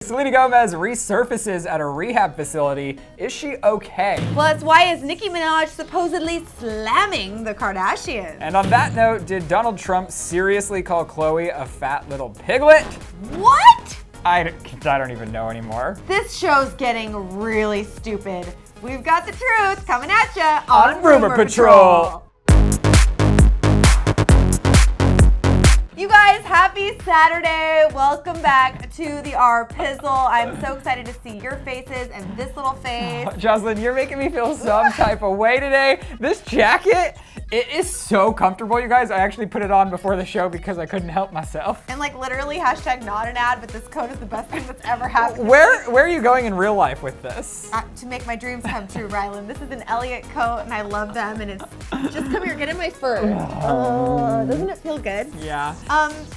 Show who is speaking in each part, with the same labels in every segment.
Speaker 1: Selena Gomez resurfaces at a rehab facility. Is she okay?
Speaker 2: Plus, why is Nicki Minaj supposedly slamming the Kardashians?
Speaker 1: And on that note, did Donald Trump seriously call Khloe a fat little piglet?
Speaker 2: What?
Speaker 1: I don't even know anymore.
Speaker 2: This show's getting really stupid. We've got the truth coming at ya
Speaker 1: on Rumor Patrol.
Speaker 2: You guys, happy Saturday. Welcome back to the R Pizzle. I'm so excited to see your faces and this little face.
Speaker 1: Jocelyn, you're making me feel some type of way today. This jacket, it is so comfortable, you guys. I actually put it on before the show because I couldn't help myself.
Speaker 2: And like literally hashtag not an ad, but this coat is the best thing that's ever happened.
Speaker 1: Where are you going in real life with this?
Speaker 2: To make my dreams come true, Rylan. This is an Elliot coat and I love them, and it's just come here, get in my fur. Doesn't it feel good?
Speaker 1: Yeah.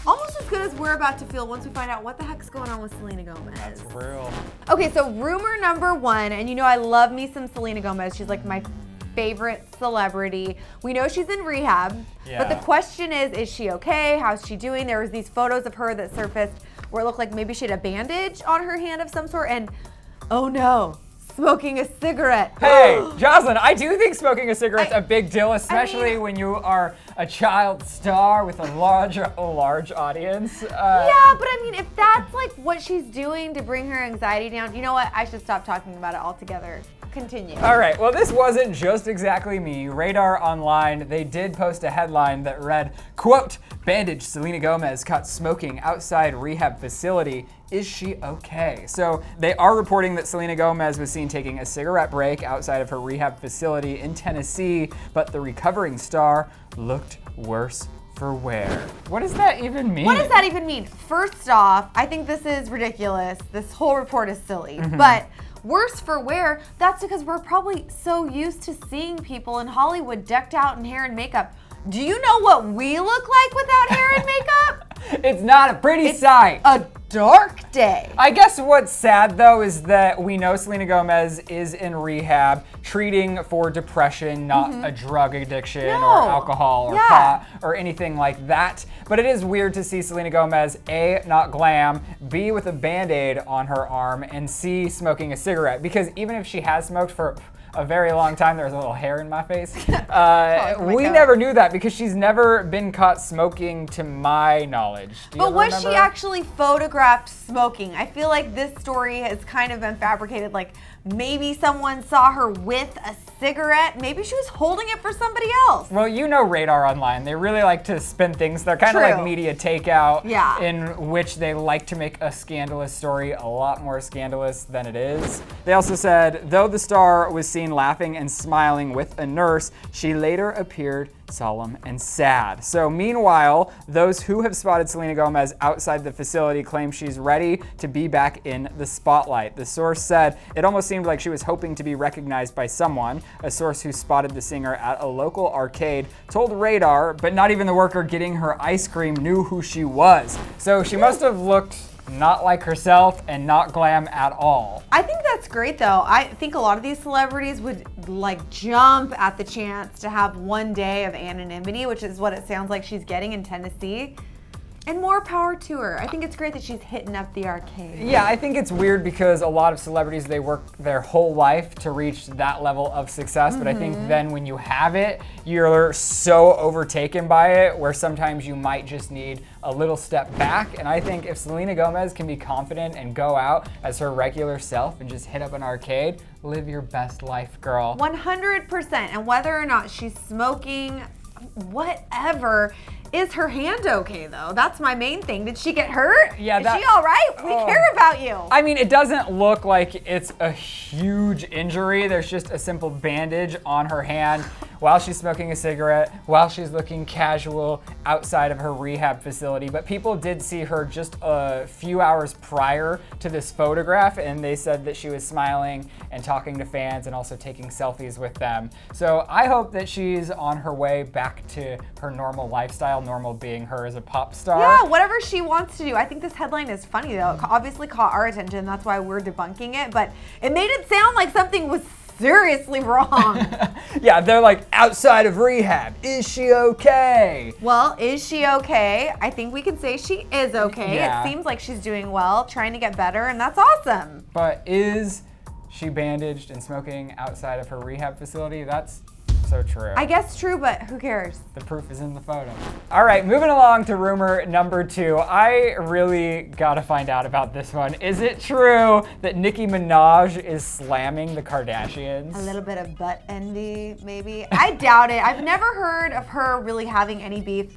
Speaker 2: Almost as good as we're about to feel once we find out what the heck's going on with Selena Gomez.
Speaker 1: That's real.
Speaker 2: Okay, so rumor number one, and you know I love me some Selena Gomez. She's like my favorite celebrity. We know she's in rehab, but the question is she okay? How's she doing? There was these photos of her that surfaced where it looked like maybe she had a bandage on her hand of some sort, and oh no, smoking a cigarette.
Speaker 1: Hey, Jocelyn, I do think smoking a cigarette's a big deal, especially when you are a child star with a large audience.
Speaker 2: Yeah, but I mean, if that's like what she's doing to bring her anxiety down, you know what? I should stop talking about it altogether. Continue.
Speaker 1: All right, well, this wasn't just exactly me. Radar Online, they did post a headline that read, quote, "Bandaged Selena Gomez caught smoking outside rehab facility. Is she okay?" So they are reporting that Selena Gomez was seen taking a cigarette break outside of her rehab facility in Tennessee, but the recovering star looked worse for wear. What does that even mean?
Speaker 2: What does that even mean? First off, I think this is ridiculous. This whole report is silly, but worse for wear, that's because we're probably so used to seeing people in Hollywood decked out in hair and makeup. Do you know what we look like without hair and makeup?
Speaker 1: It's not a pretty sight.
Speaker 2: A dark day.
Speaker 1: I guess what's sad though is that we know Selena Gomez is in rehab treating for depression, not a drug addiction or alcohol or pot or anything like that. But it is weird to see Selena Gomez, A, not glam, B, with a Band-Aid on her arm, and C, smoking a cigarette. Because even if she has smoked for a very long time, there's a little hair in my face. We never knew that because she's never been caught smoking to my knowledge.
Speaker 2: But was she actually photographed smoking? I feel like this story has kind of been fabricated. Like maybe someone saw her with a cigarette. Maybe she was holding it for somebody else.
Speaker 1: Well, you know Radar Online. They really like to spin things. They're kind of like media takeout, in which they like to make a scandalous story a lot more scandalous than it is. They also said, though the star was seen laughing and smiling with a nurse, she later appeared solemn and sad. So meanwhile, those who have spotted Selena Gomez outside the facility claim she's ready to be back in the spotlight. The source said it almost seemed like she was hoping to be recognized by someone. A source who spotted the singer at a local arcade told Radar, but not even the worker getting her ice cream knew who she was. So she must have looked not like herself and not glam at all.
Speaker 2: I think that's great though. I think a lot of these celebrities would like jump at the chance to have one day of anonymity, which is what it sounds like she's getting in Tennessee. And more power to her. I think it's great that she's hitting up the arcade.
Speaker 1: Yeah, I think it's weird because a lot of celebrities, they work their whole life to reach that level of success. But I think then when you have it, you're so overtaken by it where sometimes you might just need a little step back. And I think if Selena Gomez can be confident and go out as her regular self and just hit up an arcade, live your best life, girl.
Speaker 2: 100%. And whether or not she's smoking, whatever, is her hand okay though? That's my main thing. Did she get hurt?
Speaker 1: Yeah,
Speaker 2: is she all right? We care about you.
Speaker 1: I mean, it doesn't look like it's a huge injury. There's just a simple bandage on her hand while she's smoking a cigarette, while she's looking casual outside of her rehab facility. But people did see her just a few hours prior to this photograph, and they said that she was smiling and talking to fans and also taking selfies with them. So I hope that she's on her way back to her normal lifestyle, normal being her as a pop star.
Speaker 2: Yeah, whatever she wants to do. I think this headline is funny though. It obviously caught our attention. That's why we're debunking it. But it made it sound like something was seriously wrong.
Speaker 1: Yeah, they're like, outside of rehab, is she okay?
Speaker 2: Well, is she okay? I think we can say she is okay.
Speaker 1: Yeah.
Speaker 2: It seems like she's doing well, trying to get better, and that's awesome.
Speaker 1: But is she bandaged and smoking outside of her rehab facility? That's so true.
Speaker 2: I guess true, but who cares?
Speaker 1: The proof is in the photo. All right, moving along to rumor number 2. I really gotta find out about this one. Is it true that Nicki Minaj is slamming the Kardashians?
Speaker 2: A little bit of butt envy, maybe. I doubt it. I've never heard of her really having any beef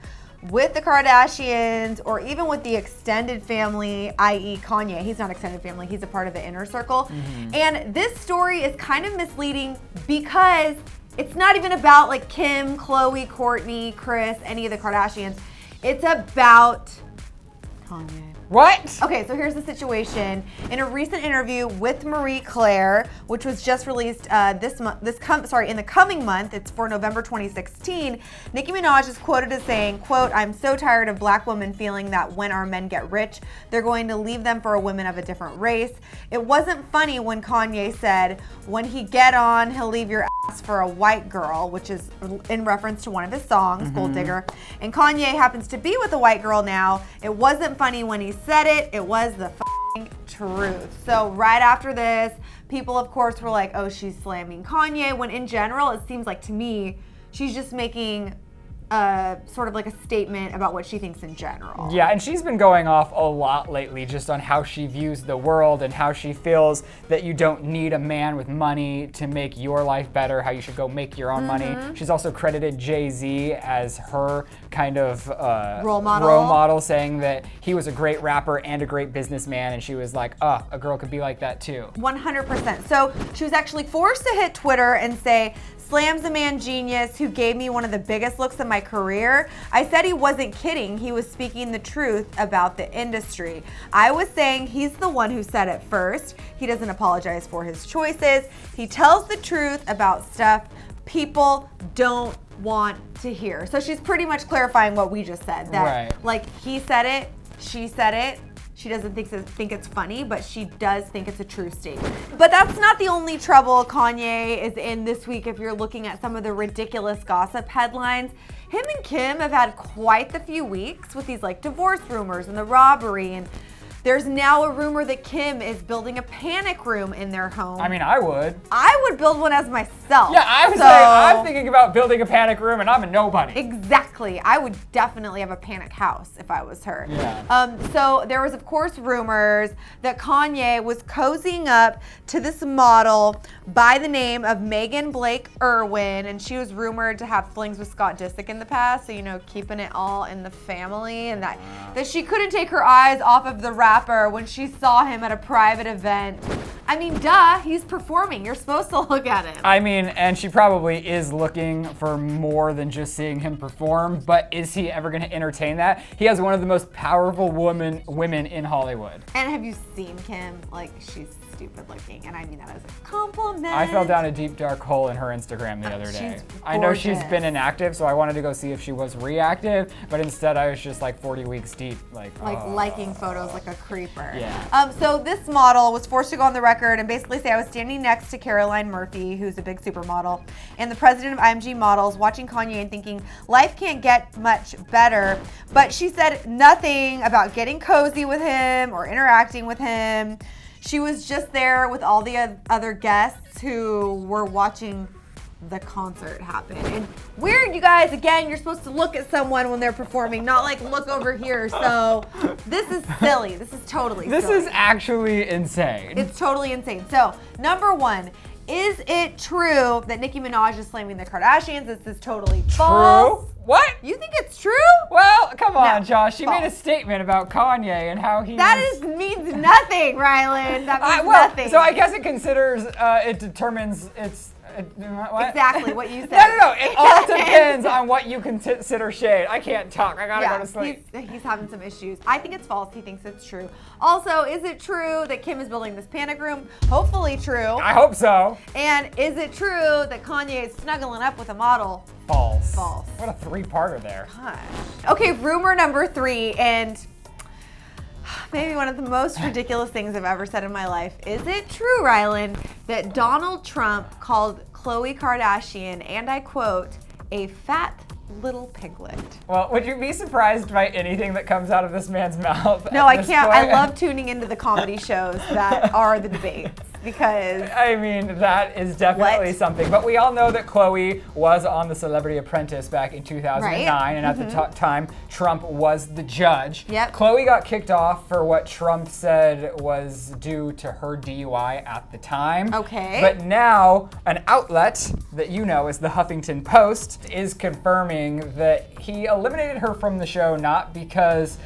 Speaker 2: with the Kardashians or even with the extended family, i.e. Kanye. He's not extended family, he's a part of the inner circle. And this story is kind of misleading because it's not even about like Kim, Khloe, Kourtney, Kris, any of the Kardashians. It's about Kanye.
Speaker 1: What?
Speaker 2: Okay, so here's the situation. In a recent interview with Marie Claire, which was just released in the coming month, it's for November 2016, Nicki Minaj is quoted as saying, quote, "I'm so tired of black women feeling that when our men get rich, they're going to leave them for a woman of a different race. It wasn't funny when Kanye said, when he get on, he'll leave your ass for a white girl," which is in reference to one of his songs, Gold Digger. And Kanye happens to be with a white girl now. It wasn't funny when he said it. It was the truth. So right after this, people of course were like, oh, she's slamming Kanye, when in general, it seems like to me, she's just making sort of like a statement about what she thinks in general.
Speaker 1: Yeah, and she's been going off a lot lately just on how she views the world and how she feels that you don't need a man with money to make your life better, how you should go make your own money. She's also credited Jay-Z as her kind of
Speaker 2: role model,
Speaker 1: saying that he was a great rapper and a great businessman, and she was like, a girl could be like that too.
Speaker 2: 100%. So she was actually forced to hit Twitter and say, "Slam's a man genius who gave me one of the biggest looks of my career. I said he wasn't kidding. He was speaking the truth about the industry. I was saying he's the one who said it first. He doesn't apologize for his choices. He tells the truth about stuff people don't want to hear." So she's pretty much clarifying what we just said. That like he said it, she said it. She doesn't think it's funny, but she does think it's a true statement. But that's not the only trouble Kanye is in this week if you're looking at some of the ridiculous gossip headlines. Him and Kim have had quite the few weeks with these like divorce rumors and the robbery, and there's now a rumor that Kim is building a panic room in their home.
Speaker 1: I mean, I would.
Speaker 2: I would build one as myself.
Speaker 1: Yeah, I'm thinking about building a panic room and I'm a nobody.
Speaker 2: Exactly. I would definitely have a panic house if I was her.
Speaker 1: Yeah.
Speaker 2: So there was, of course, rumors that Kanye was cozying up to this model by the name of Megan Blake Irwin, and she was rumored to have flings with Scott Disick in the past, so, you know, keeping it all in the family, and that she couldn't take her eyes off of the rapper when she saw him at a private event. I mean, duh, he's performing. You're supposed to look at him.
Speaker 1: I mean, and she probably is looking for more than just seeing him perform, but is he ever going to entertain that? He has one of the most powerful women in Hollywood.
Speaker 2: And have you seen Kim? Like, she's stupid looking, and I mean that as a compliment.
Speaker 1: I fell down a deep dark hole in her Instagram the other day. I know she's been inactive, so I wanted to go see if she was reactive, but instead I was just like 40 weeks deep, like
Speaker 2: liking photos like a creeper.
Speaker 1: Yeah.
Speaker 2: So this model was forced to go on the record and basically say, I was standing next to Caroline Murphy, who's a big supermodel, and the president of IMG Models, watching Kanye and thinking, life can't get much better. But she said nothing about getting cozy with him or interacting with him. She was just there with all the other guests who were watching the concert happen. And weird, you guys, again, you're supposed to look at someone when they're performing, not like look over here. So this is silly. This is totally silly.
Speaker 1: This is actually insane.
Speaker 2: It's totally insane. So number one, is it true that Nicki Minaj is slamming the Kardashians? This is totally false.
Speaker 1: True? What?
Speaker 2: You think it's true?
Speaker 1: Well, come on,
Speaker 2: No,
Speaker 1: Josh. She
Speaker 2: false.
Speaker 1: made a statement about Kanye and how he
Speaker 2: means nothing, Rylan. That means
Speaker 1: well,
Speaker 2: nothing.
Speaker 1: So I guess it considers, it determines its... what?
Speaker 2: Exactly what you said.
Speaker 1: No. It all depends on what you consider shade. I can't talk. I gotta go to sleep.
Speaker 2: He's having some issues. I think it's false. He thinks it's true. Also, is it true that Kim is building this panic room? Hopefully true.
Speaker 1: I hope so.
Speaker 2: And is it true that Kanye is snuggling up with a model?
Speaker 1: False.
Speaker 2: False.
Speaker 1: What a three-parter there.
Speaker 2: Gosh. Okay, rumor number 3, and Maybe one of the most ridiculous things I've ever said in my life. Is it true, Rylan, that Donald Trump called Khloe Kardashian, and I quote, a fat little piglet?
Speaker 1: Well, would you be surprised by anything that comes out of this man's mouth?
Speaker 2: No, I can't. I love tuning into the comedy shows that are the debates because...
Speaker 1: I mean, that is definitely something. But we all know that Khloe was on The Celebrity Apprentice back in 2009, right? And at the time, Trump was the judge.
Speaker 2: Yep.
Speaker 1: Khloe got kicked off for what Trump said was due to her DUI at the time.
Speaker 2: Okay.
Speaker 1: But now, an outlet that you know is the Huffington Post is confirming that he eliminated her from the show not because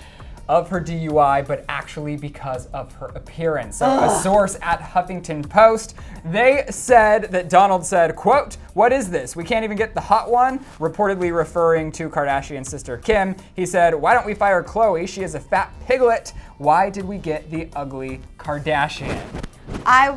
Speaker 1: of her DUI, but actually because of her appearance. So a source at Huffington Post, they said that Donald said, quote, "What is this? We can't even get the hot one," reportedly referring to Kardashian's sister Kim. He said, "Why don't we fire Khloe? She is a fat piglet. Why did we get the ugly Kardashian?"
Speaker 2: I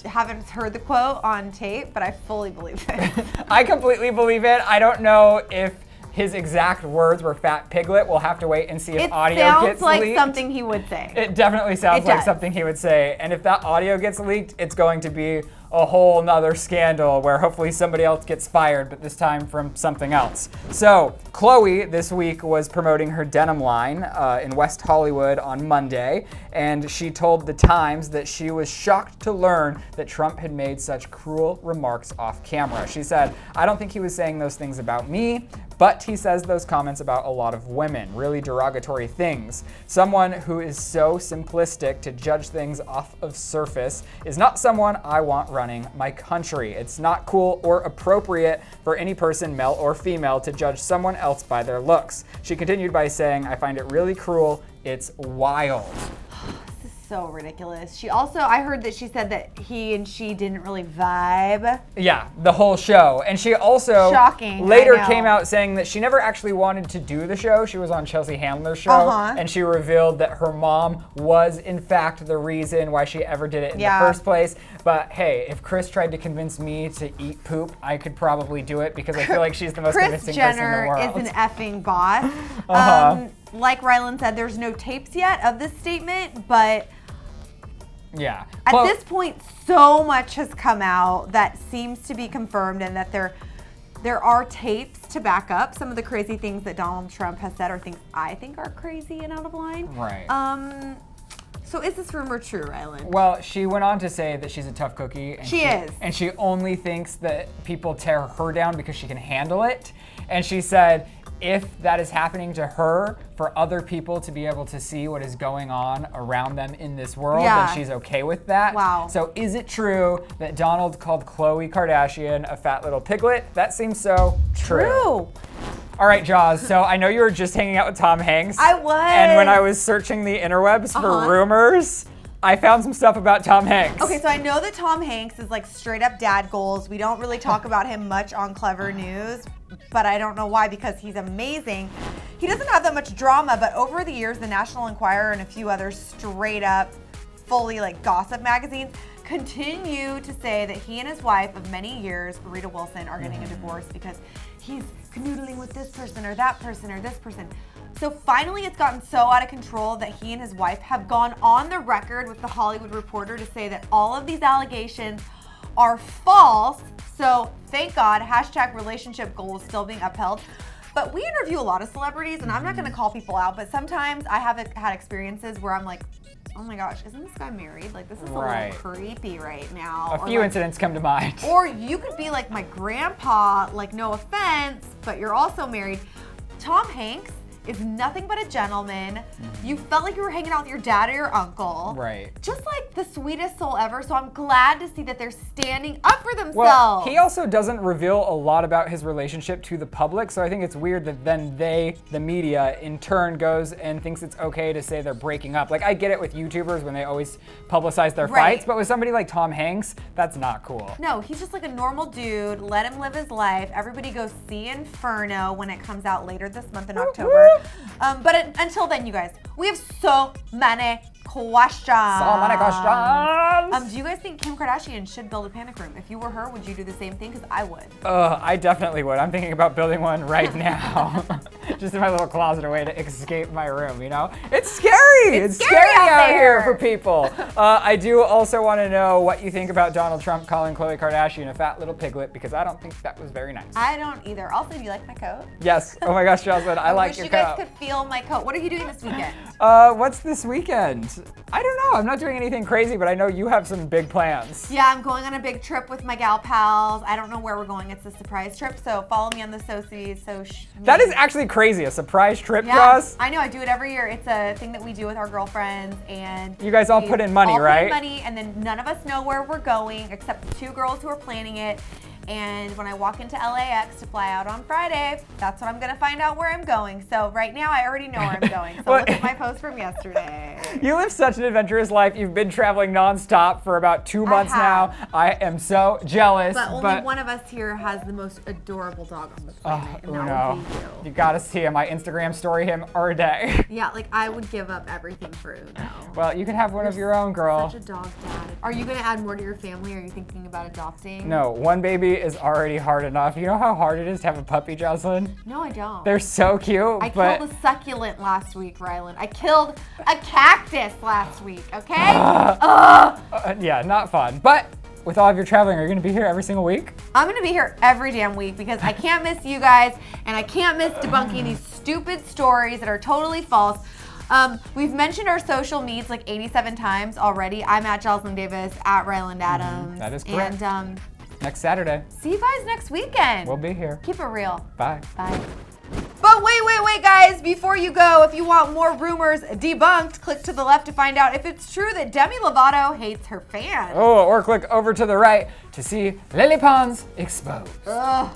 Speaker 2: haven't heard the quote on tape, but I fully believe it.
Speaker 1: I completely believe it. I don't know if his exact words were fat piglet. We'll have to wait and see if audio gets leaked.
Speaker 2: It sounds like something he would say.
Speaker 1: It definitely sounds like something he would say. And if that audio gets leaked, it's going to be a whole nother scandal where hopefully somebody else gets fired, but this time from something else. So Khloe this week was promoting her denim line in West Hollywood on Monday, and she told The Times that she was shocked to learn that Trump had made such cruel remarks off camera. She said, "I don't think he was saying those things about me, but he says those comments about a lot of women, really derogatory things. Someone who is so simplistic to judge things off of surface is not someone I want running my country. It's not cool or appropriate for any person, male or female, to judge someone else by their looks." She continued by saying, "I find it really cruel. It's wild."
Speaker 2: So ridiculous. I heard that she said that he and she didn't really vibe.
Speaker 1: Yeah, the whole show. And she also later came out saying that she never actually wanted to do the show. She was on Chelsea Handler's show, and she revealed that her mom was in fact the reason why she ever did it in the first place. But hey, if Kris tried to convince me to eat poop, I could probably do it because I feel like she's the most convincing person in the world.
Speaker 2: Kris Jenner is an effing boss. Like Rylan said, there's no tapes yet of this statement, but
Speaker 1: yeah.
Speaker 2: At this point, so much has come out that seems to be confirmed, and that there are tapes to back up some of the crazy things that Donald Trump has said, or things I think are crazy and out of line.
Speaker 1: Right.
Speaker 2: So is this rumor true, Rylan?
Speaker 1: Well, she went on to say that she's a tough cookie. And
Speaker 2: she is.
Speaker 1: And she only thinks that people tear her down because she can handle it. And she said, if that is happening to her, for other people to be able to see what is going on around them in this world, then she's okay with that.
Speaker 2: Wow.
Speaker 1: So is it true that Donald called Khloe Kardashian a fat little piglet? That seems so true. All right, Jaws, so I know you were just hanging out with Tom Hanks.
Speaker 2: I was.
Speaker 1: And when I was searching the interwebs for rumors, I found some stuff about Tom Hanks.
Speaker 2: Okay, so I know that Tom Hanks is like straight up dad goals. We don't really talk about him much on Clevver News, but I don't know why, because he's amazing. He doesn't have that much drama, but over the years, the National Enquirer and a few other straight up, fully like gossip magazines continue to say that he and his wife of many years, Rita Wilson, are getting a divorce because he's canoodling with this person or that person or this person. So finally, it's gotten so out of control that he and his wife have gone on the record with The Hollywood Reporter to say that all of these allegations are false. So thank God, hashtag relationship goals still being upheld. But we interview a lot of celebrities, and I'm not gonna call people out, but sometimes I have had experiences where I'm like, oh my gosh, isn't this guy married? Like, this is a little creepy right now.
Speaker 1: A few incidents come to mind.
Speaker 2: Or you could be like my grandpa, like, no offense, but you're also married. Tom Hanks is nothing but a gentleman. You felt like you were hanging out with your dad or your uncle.
Speaker 1: Right.
Speaker 2: Just like the sweetest soul ever. So I'm glad to see that they're standing up for themselves.
Speaker 1: Well, he also doesn't reveal a lot about his relationship to the public, so I think it's weird that then they, the media, in turn goes and thinks it's okay to say they're breaking up. Like, I get it with YouTubers when they always publicize their fights, but with somebody like Tom Hanks, that's not cool.
Speaker 2: No, he's just like a normal dude. Let him live his life. Everybody go see Inferno when it comes out later this month in October. Until then, you guys, we have so many questions.
Speaker 1: So many questions.
Speaker 2: Do you guys think Kim Kardashian should build a panic room? If you were her, would you do the same thing? Because I would.
Speaker 1: I definitely would. I'm thinking about building one right now. just in my little closet, a way to escape my room, you know? It's scary. It's scary out here for people. I do also want to know what you think about Donald Trump calling Khloe Kardashian a fat little piglet, because I don't think that was very nice.
Speaker 2: I don't either. Also, do you like my coat?
Speaker 1: Yes. Oh my gosh, Jocelyn, I like your coat.
Speaker 2: I wish you guys could feel my coat. What are you doing this weekend?
Speaker 1: What's this weekend? I don't know. I'm not doing anything crazy, but I know you have some big plans.
Speaker 2: Yeah, I'm going on a big trip with my gal pals. I don't know where we're going. It's a surprise trip, so follow me on the socials.
Speaker 1: That is actually crazy, a surprise trip,
Speaker 2: yeah,
Speaker 1: Joss.
Speaker 2: I know, I do it every year. It's a thing that we do with our girlfriends, and
Speaker 1: you guys all put in money, right?
Speaker 2: Put in money, and then none of us know where we're going except the 2 girls who are planning it. And when I walk into LAX to fly out on Friday, that's when I'm gonna find out where I'm going. So right now I already know where I'm going. So look at my post from yesterday.
Speaker 1: You live such an adventurous life. You've been traveling nonstop for about 2 months now. I am so jealous.
Speaker 2: But only one of us here has the most adorable dog on the planet. And that would be you.
Speaker 1: You gotta see him. I Instagram story him every day.
Speaker 2: Yeah, like I would give up everything for Uno.
Speaker 1: Well, you can have one of your own, girl.
Speaker 2: Such a dog dad. Are you gonna add more to your family? Are you thinking about adopting?
Speaker 1: No, 1 baby is already hard enough. You know how hard it is to have a puppy, Jocelyn?
Speaker 2: No, I don't.
Speaker 1: They're so cute.
Speaker 2: I killed a succulent last week, Ryland. I killed a cactus last week, okay?
Speaker 1: Yeah, not fun. But with all of your traveling, are you going to be here every single week?
Speaker 2: I'm going to be here every damn week because I can't miss you guys, and I can't miss debunking these stupid stories that are totally false. We've mentioned our social medias like 87 times already. I'm at Jocelyn Davis, at Ryland Adams.
Speaker 1: That is correct.
Speaker 2: And
Speaker 1: next Saturday.
Speaker 2: See you guys next weekend.
Speaker 1: We'll be here.
Speaker 2: Keep it real.
Speaker 1: Bye.
Speaker 2: Bye. But wait, guys, before you go, if you want more rumors debunked, click to the left to find out if it's true that Demi Lovato hates her fans.
Speaker 1: Oh, or click over to the right to see Lily Pons exposed.
Speaker 2: Ugh.